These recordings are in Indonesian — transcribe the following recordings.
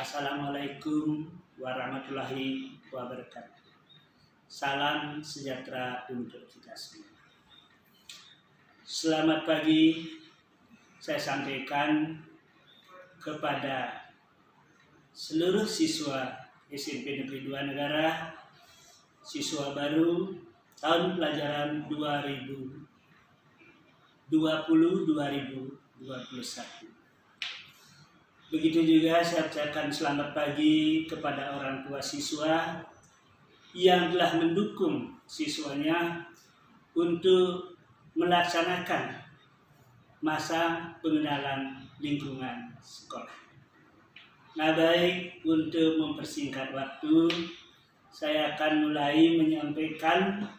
Assalamualaikum warahmatullahi wabarakatuh. Salam sejahtera untuk kita semua. Selamat pagi, saya sampaikan kepada seluruh siswa SMP Negeri 2 Negara, siswa baru tahun pelajaran 2020-2021. Begitu juga saya ucapkan selamat pagi kepada orang tua siswa yang telah mendukung siswanya untuk melaksanakan masa pengenalan lingkungan sekolah. Nah, baik, untuk mempersingkat waktu, saya akan mulai menyampaikan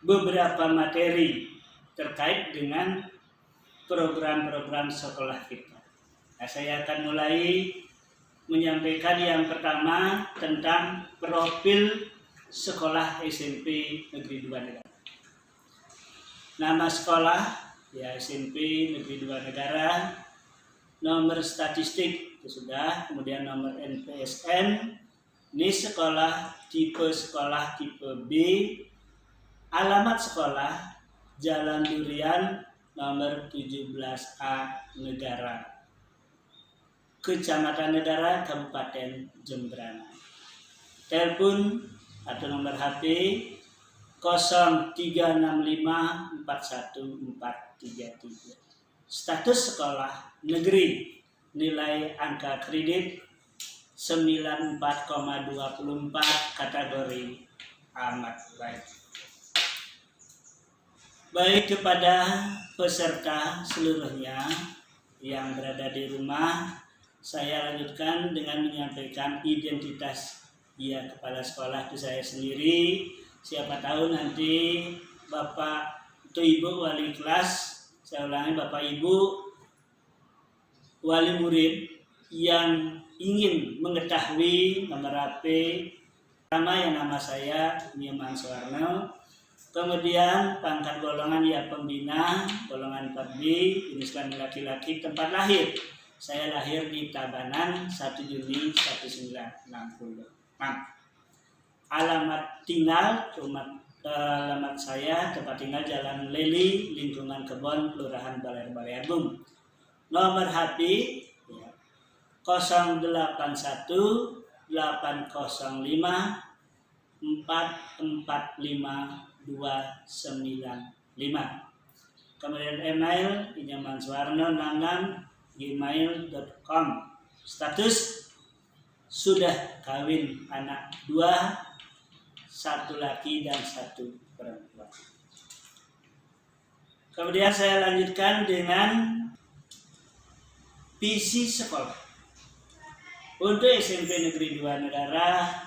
beberapa materi terkait dengan program-program sekolah kita. Nah, saya akan mulai menyampaikan yang pertama tentang profil sekolah SMP Negeri 2 Negara. Nama sekolah ya SMP Negeri 2 Negara, nomor statistik itu sudah, kemudian nomor NPSN, ini sekolah tipe B, alamat sekolah Jalan Durian nomor 17A Negara, Kecamatan Negara, Kabupaten Jembrana. Telepon atau nomor HP 0365414433. Status sekolah negeri, nilai angka kredit 94,24, kategori amat baik. Baik, kepada peserta seluruhnya yang berada di rumah, saya lanjutkan dengan menyampaikan identitas kepala sekolah itu saya sendiri. Siapa tahu nanti Bapak atau Ibu wali kelas, saya ulangi, Bapak Ibu wali murid yang ingin mengetahui nomor HP, pertama yang nama saya Nyoman Suwarno, kemudian pangkat golongan ya pembina, golongan 4B, jenis kelamin laki-laki, tempat lahir. Saya lahir di Tabanan 1 Juni 1966. Alamat tinggal, alamat saya tempat tinggal Jalan Leli, lingkungan Kebon, Kelurahan Baler-Balearbung. Nomor HP ya, 081 805 445 295. Kemudian email nyomansuwarno66@gmail.com. Status sudah kawin, anak 2, 1 laki dan 1 perempuan. Kemudian saya lanjutkan dengan visi sekolah. Untuk SMP Negeri 2 Negara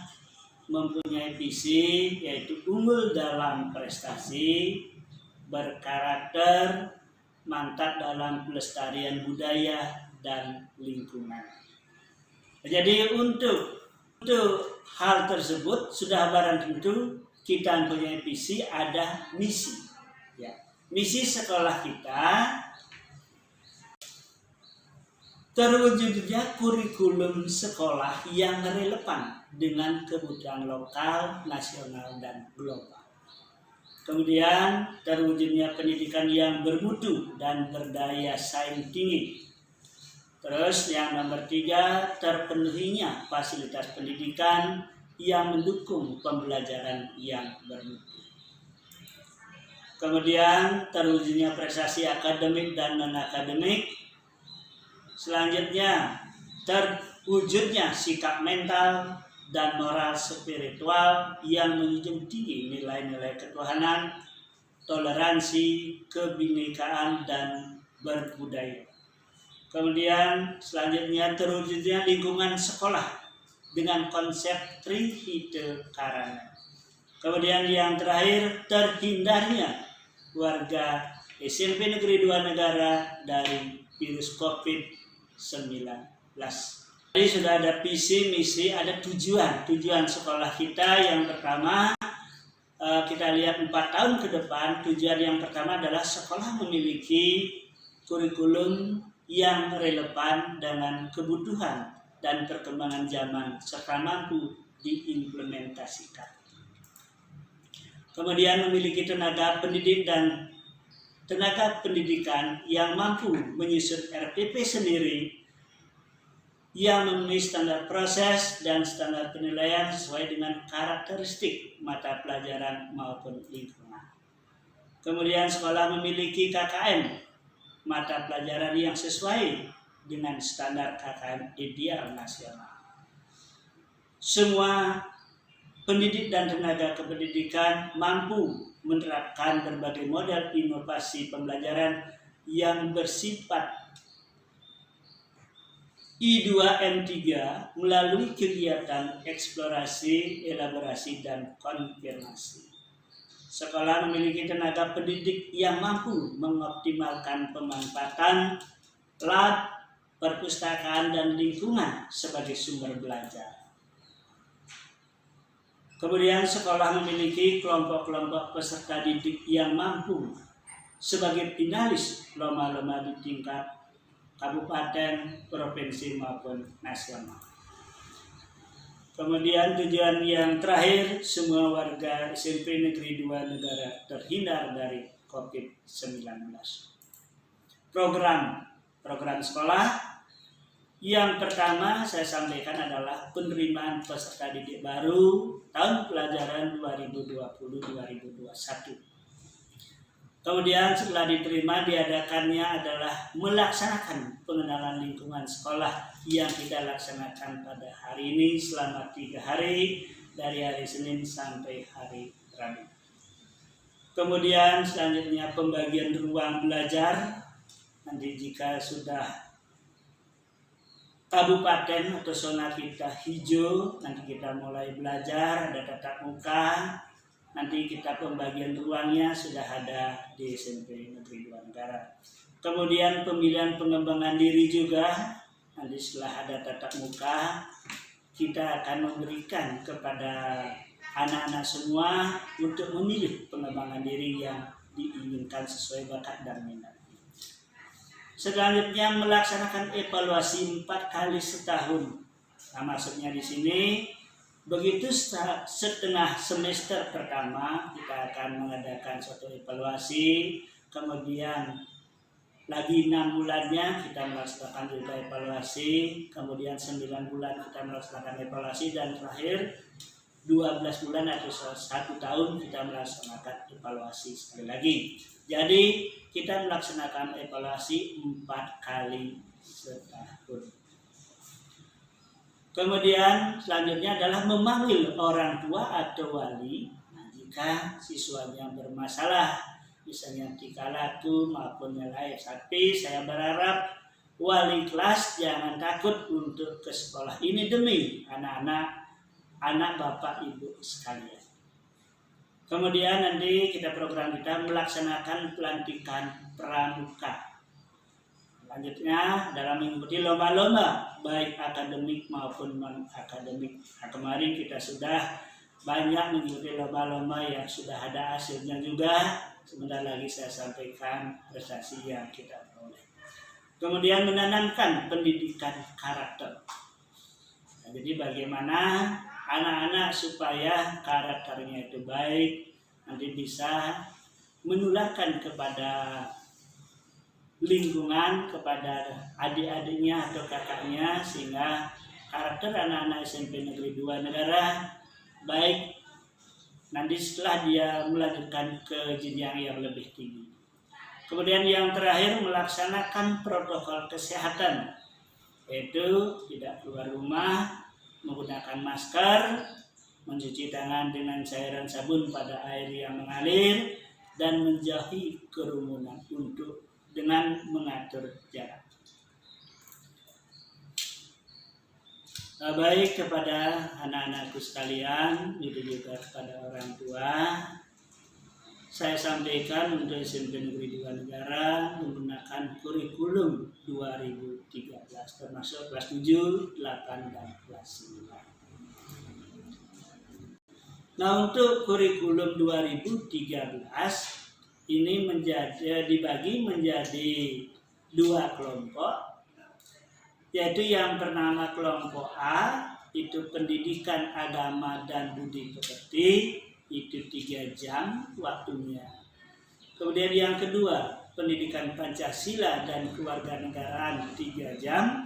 mempunyai visi yaitu unggul dalam prestasi, berkarakter, mantap dalam pelestarian budaya dan lingkungan. Jadi untuk hal tersebut sudah barang tentu kita mempunyai visi, ada misi. Ya. Misi sekolah kita terwujudnya kurikulum sekolah yang relevan dengan kebutuhan lokal, nasional, dan global. Kemudian terwujudnya pendidikan yang bermutu dan berdaya saing tinggi. Terus yang nomor 3, terpenuhinya fasilitas pendidikan yang mendukung pembelajaran yang bermutu. Kemudian terwujudnya prestasi akademik dan non-akademik. Selanjutnya terwujudnya sikap mental dan moral spiritual yang menjunjung tinggi nilai-nilai ketuhanan, toleransi, kebinekaan, dan berbudaya. Kemudian selanjutnya terwujudnya lingkungan sekolah dengan konsep Trihite Karana. Kemudian yang terakhir terhindarnya warga SMP Negeri 2 Negara dari virus COVID-19. Jadi sudah ada visi, misi, ada tujuan sekolah kita. Yang pertama, kita lihat 4 tahun ke depan. Tujuan yang pertama adalah sekolah memiliki kurikulum yang relevan dengan kebutuhan dan perkembangan zaman serta mampu diimplementasikan. Kemudian memiliki tenaga pendidik dan tenaga pendidikan yang mampu menyusun RPP sendiri yang memenuhi standar proses dan standar penilaian sesuai dengan karakteristik mata pelajaran maupun lingkungan. Kemudian sekolah memiliki KKM, mata pelajaran yang sesuai dengan standar KKM ideal nasional. Semua pendidik dan tenaga kependidikan mampu menerapkan berbagai model inovasi pembelajaran yang bersifat I2M3 melalui kegiatan eksplorasi, elaborasi, dan konfirmasi. Sekolah memiliki tenaga pendidik yang mampu mengoptimalkan pemanfaatan lab, perpustakaan, dan lingkungan sebagai sumber belajar. Kemudian sekolah memiliki kelompok-kelompok peserta didik yang mampu sebagai finalis lomba-lomba di tingkat kabupaten, provinsi maupun nasional. Kemudian tujuan yang terakhir, semua warga SMP Negeri 2 Negara terhindar dari COVID-19. Program sekolah yang pertama saya sampaikan adalah penerimaan peserta didik baru tahun pelajaran 2020-2021. Kemudian setelah diterima diadakannya adalah melaksanakan pengenalan lingkungan sekolah yang kita laksanakan pada hari ini selama 3 hari dari hari Senin sampai hari Rabu. Kemudian selanjutnya pembagian ruang belajar. Nanti jika sudah kabupaten atau zona kita hijau, nanti kita mulai belajar, ada tatap muka. Nanti kita pembagian ruangnya sudah ada di SMP Negeri 2 Negara. Kemudian pemilihan pengembangan diri juga, nanti setelah ada tatap muka, kita akan memberikan kepada anak-anak semua untuk memilih pengembangan diri yang diinginkan sesuai bakat dan minat. Selanjutnya melaksanakan evaluasi 4 kali setahun. Nah, maksudnya di sini begitu setengah semester pertama kita akan mengadakan suatu evaluasi, kemudian lagi 6 bulannya kita melaksanakan juga evaluasi, kemudian 9 bulan kita melaksanakan evaluasi, dan terakhir 12 bulan atau 1 tahun kita melaksanakan evaluasi sekali lagi. Jadi kita melaksanakan evaluasi 4 kali setahun. Kemudian selanjutnya adalah memanggil orang tua atau wali jika siswanya bermasalah, misalnya tingkah laku maupun nilai. Tapi saya berharap wali kelas jangan takut untuk ke sekolah ini demi anak bapak ibu sekalian. Kemudian nanti program kita melaksanakan pelantikan pramuka. Selanjutnya dalam mengikuti lomba-lomba baik akademik maupun non-akademik. Nah, kemarin kita sudah banyak mengikuti lomba-lomba yang sudah ada hasilnya juga. Sebentar lagi saya sampaikan prestasi yang kita peroleh. Kemudian menanamkan pendidikan karakter. Nah, jadi bagaimana anak-anak supaya karakternya itu baik, nanti bisa menularkan kepada lingkungan, kepada adik-adiknya atau kakaknya, sehingga karakter anak-anak SMP Negeri 2 Negara baik nanti setelah dia melanjutkan ke jenjang yang lebih tinggi. Kemudian yang terakhir melaksanakan protokol kesehatan, yaitu tidak keluar rumah, menggunakan masker, mencuci tangan dengan cairan sabun pada air yang mengalir, dan menjauhi kerumunan dengan mengatur jarak. Baik kepada anak-anakku sekalian, itu juga kepada orang tua, saya sampaikan untuk SMP Negeri 2 Negara menggunakan kurikulum 2013 termasuk kelas 7, 8, dan kelas 9. Nah, untuk kurikulum 2013 ini dibagi menjadi 2 kelompok. yaitu yang bernama kelompok A, itu pendidikan agama dan budi pekerti, itu 3 jam waktunya. Kemudian yang kedua, pendidikan Pancasila dan kewarganegaraan 3 jam.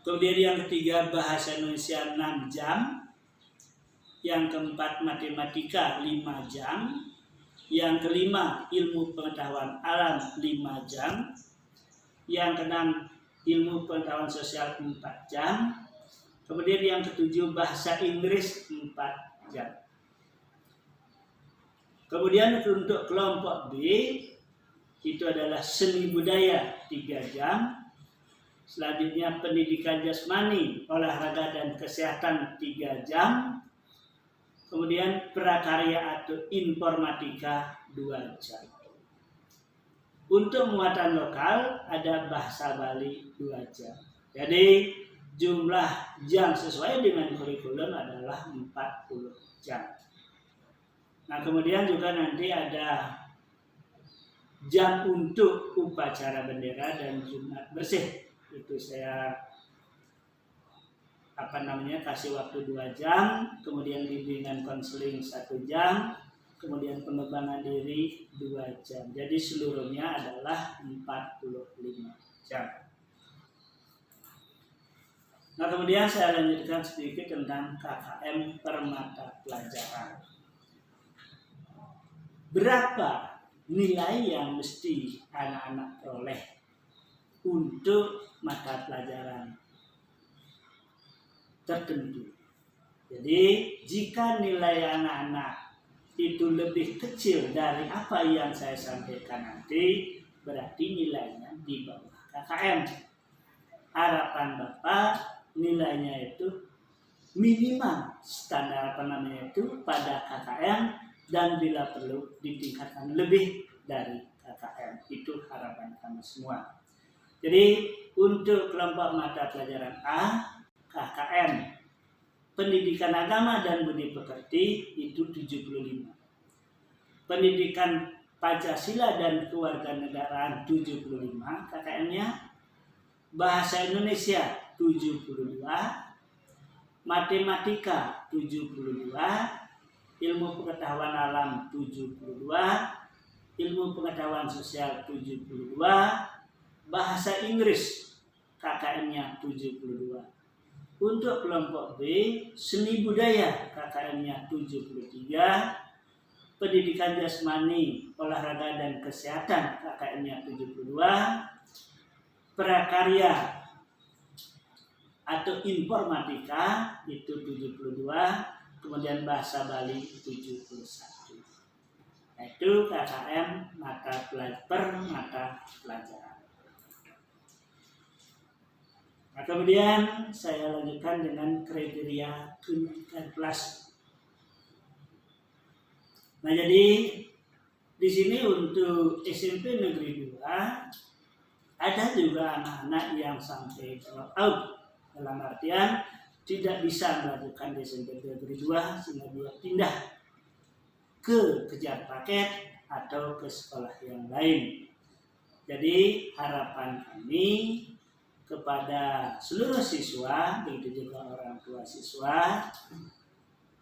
Kemudian yang ketiga, bahasa Indonesia 6 jam. Yang keempat, matematika 5 jam. Yang kelima, ilmu pengetahuan alam 5 jam. Yang keenam, ilmu pengetahuan sosial 4 jam. Kemudian yang ketujuh, bahasa Inggris 4 jam. Kemudian untuk kelompok B, itu adalah seni budaya 3 jam. Selanjutnya pendidikan jasmani, olahraga dan kesehatan 3 jam. Kemudian prakarya atau informatika 2 jam. Untuk muatan lokal ada bahasa Bali 2 jam. Jadi jumlah jam sesuai dengan kurikulum adalah 40 jam. Nah, kemudian juga nanti ada jam untuk upacara bendera dan Jumat bersih. Itu saya kasih waktu 2 jam, kemudian bimbingan konseling 1 jam, kemudian pengembangan diri 2 jam. Jadi seluruhnya adalah 45 jam. Nah, kemudian saya lanjutkan sedikit tentang KKM per mata pelajaran. Berapa nilai yang mesti anak-anak peroleh untuk mata pelajaran tertentu? Jadi jika nilai anak-anak itu lebih kecil dari apa yang saya sampaikan nanti, berarti nilainya di bawah KKM. Harapan Bapak nilainya itu minimal standar pada KKM, dan bila perlu ditingkatkan lebih dari KKM. Itu harapan kami semua. Jadi untuk kelompok mata pelajaran A, KKM pendidikan agama dan budi pekerti itu 75. Pendidikan Pancasila dan kewarganegaraan 75 KKM-nya. Bahasa Indonesia 72, matematika 72, ilmu pengetahuan alam 72, ilmu pengetahuan sosial 72, bahasa Inggris KKM-nya 72. Untuk kelompok B, seni budaya KKM-nya 73, pendidikan jasmani, olahraga dan kesehatan KKM-nya 72, prakarya atau informatika itu 72, kemudian bahasa Bali 71. Itu KKM per mata pelajaran. Nah, kemudian saya lanjutkan dengan kriteria kenaikan kelas. Nah, jadi di sini untuk SMP Negeri 2 ada juga anak-anak yang sampai drop out, dalam artian tidak bisa melanjutkan di SMP Negeri 2 sehingga dia pindah ke kejar paket atau ke sekolah yang lain. Jadi harapan kami kepada seluruh siswa, begitu juga orang tua siswa,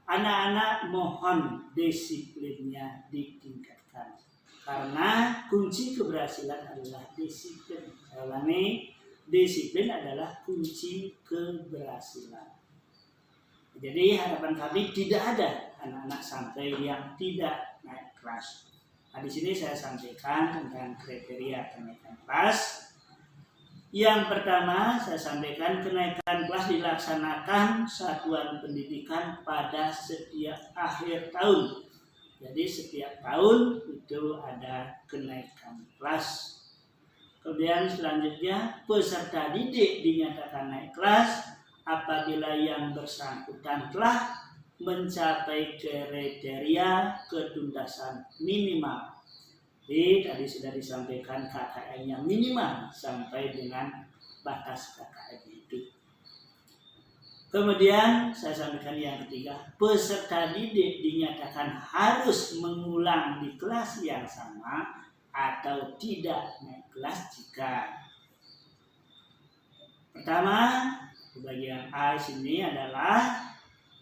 anak-anak mohon disiplinnya ditingkatkan. Karena kunci keberhasilan adalah disiplin. Saya ulangi, disiplin adalah kunci keberhasilan. Jadi harapan kami tidak ada anak-anak sampai yang tidak naik kelas. Nah, di sini saya sampaikan tentang kriteria kenaikan kelas. Yang pertama saya sampaikan, kenaikan kelas dilaksanakan satuan pendidikan pada setiap akhir tahun. Jadi setiap tahun itu ada kenaikan kelas. Kemudian selanjutnya, peserta didik dinyatakan naik kelas apabila yang bersangkutan telah mencapai kriteria ketuntasan minimal. Jadi tadi sudah disampaikan KKM-nya minimal sampai dengan batas KKM itu. Kemudian saya sampaikan yang ketiga, peserta didik dinyatakan harus mengulang di kelas yang sama atau tidak naik kelas jika Pertama, bagian A sini adalah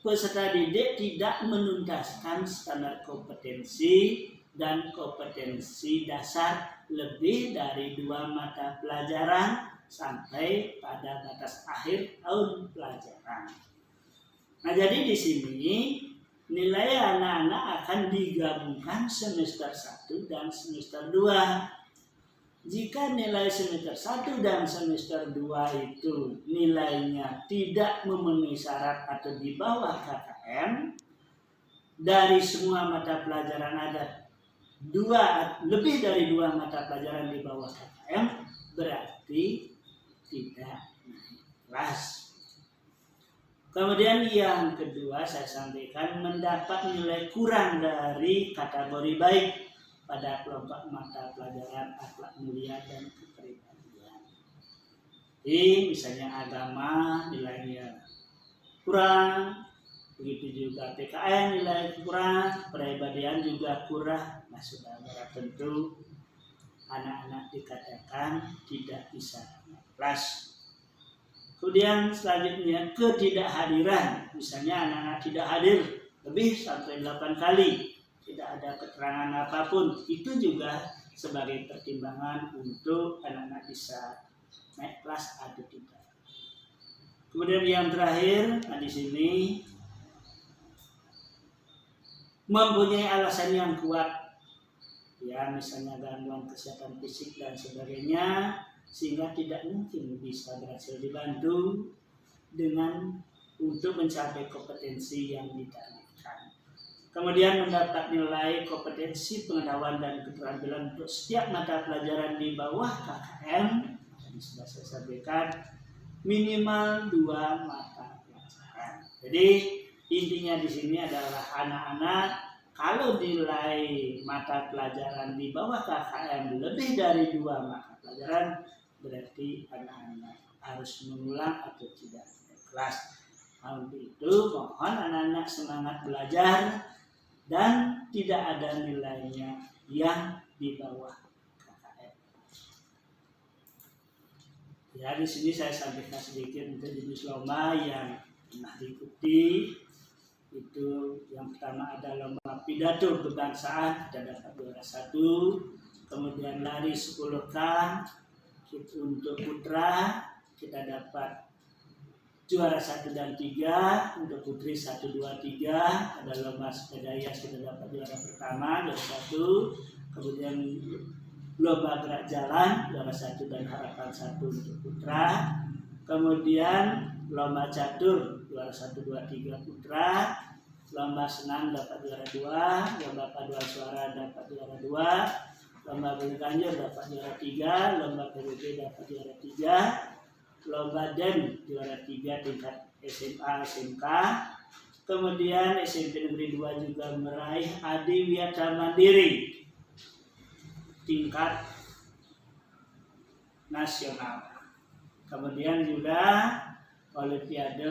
peserta didik tidak menuntaskan standar kompetensi dan kompetensi dasar lebih dari 2 mata pelajaran sampai pada batas akhir tahun pelajaran. Nah, jadi di sini nilai anak-anak akan digabungkan semester 1 dan semester 2. Jika nilai semester 1 dan semester 2 itu nilainya tidak memenuhi syarat atau di bawah KKM, dari semua mata pelajaran ada lebih dari 2 mata pelajaran di bawah KKM, berarti tidak naik kelas. Kemudian yang kedua saya sampaikan mendapat nilai kurang dari kategori baik pada kelompok mata pelajaran akhlak mulia dan kepribadian. Jadi misalnya agama nilainya kurang, begitu juga PKN nilai kurang, kepribadian juga kurang. Nah, saudara tentu anak-anak dikatakan tidak bisa naik kelas. Kemudian selanjutnya ketidakhadiran, misalnya anak-anak tidak hadir lebih sampai 8 kali, tidak ada keterangan apapun, itu juga sebagai pertimbangan untuk anak-anak bisa naik kelas atau tidak. Kemudian yang terakhir, di sini mempunyai alasan yang kuat, ya misalnya gangguan kesehatan fisik dan sebagainya, sehingga tidak mungkin bisa berhasil dibantu dengan untuk mencapai kompetensi yang ditargetkan. Kemudian mendapat nilai kompetensi pengetahuan dan keterampilan untuk setiap mata pelajaran di bawah KKM, tadi sudah saya sampaikan, minimal 2 mata pelajaran. Jadi intinya di sini adalah anak-anak kalau nilai mata pelajaran di bawah KKM lebih dari 2 mata pelajaran, berarti anak-anak harus mengulang atau tidak naik kelas. Untuk itu mohon anak-anak semangat belajar dan tidak ada nilainya yang di bawah KKM. Ya, di sini saya sampaikan sedikit untuk jenis lomba yang pernah diikuti. Itu yang pertama ada lomba pidato kebangsaan, kita dapat juara 1. Kemudian lari 10K untuk putra kita dapat juara 1 dan 3, untuk putri 1, 2, 3. Ada lomba sepeda hias kita dapat juara pertama, juara 1. Kemudian lomba gerak jalan juara 1 dan harapan 1 untuk putra. Kemudian lomba catur juara 1, 2, 3 putra. Lomba senam dapat juara 2, lomba paduan suara dapat juara 2. Lomba berganjur dapat juara 3, lomba PBB dapat juara 3, lomba DEM juara 3 tingkat SMA SMK. Kemudian SMP Negeri 2 juga meraih Adiwiyata Mandiri tingkat nasional. Kemudian juga Olimpiade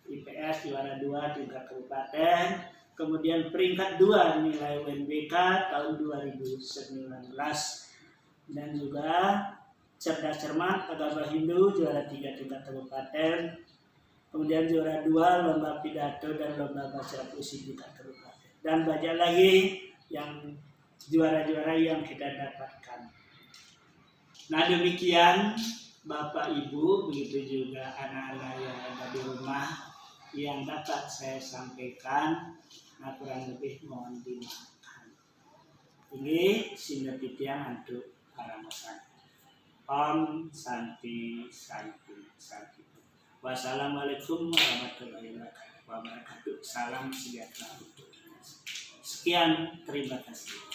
IPS juara 2 tingkat kabupaten. Kemudian peringkat 2 nilai UNBK tahun 2019. Dan juga cerdas cermat agama Hindu juara 3 tingkat kabupaten. Kemudian juara 2 lomba pidato dan lomba baca puisi tingkat kabupaten. Dan banyak lagi yang juara-juara yang kita dapatkan. Nah, demikian Bapak Ibu, begitu juga anak-anak yang ada di rumah yang dapat saya sampaikan. Nah, kurang lebih mohon dimaafkan. Ini sinetitian untuk para masyarakat. Om Santi Santi Santi. Wassalamualaikum warahmatullahi wabarakatuh. Salam sejahtera untuk kita. Sekian, terima kasih.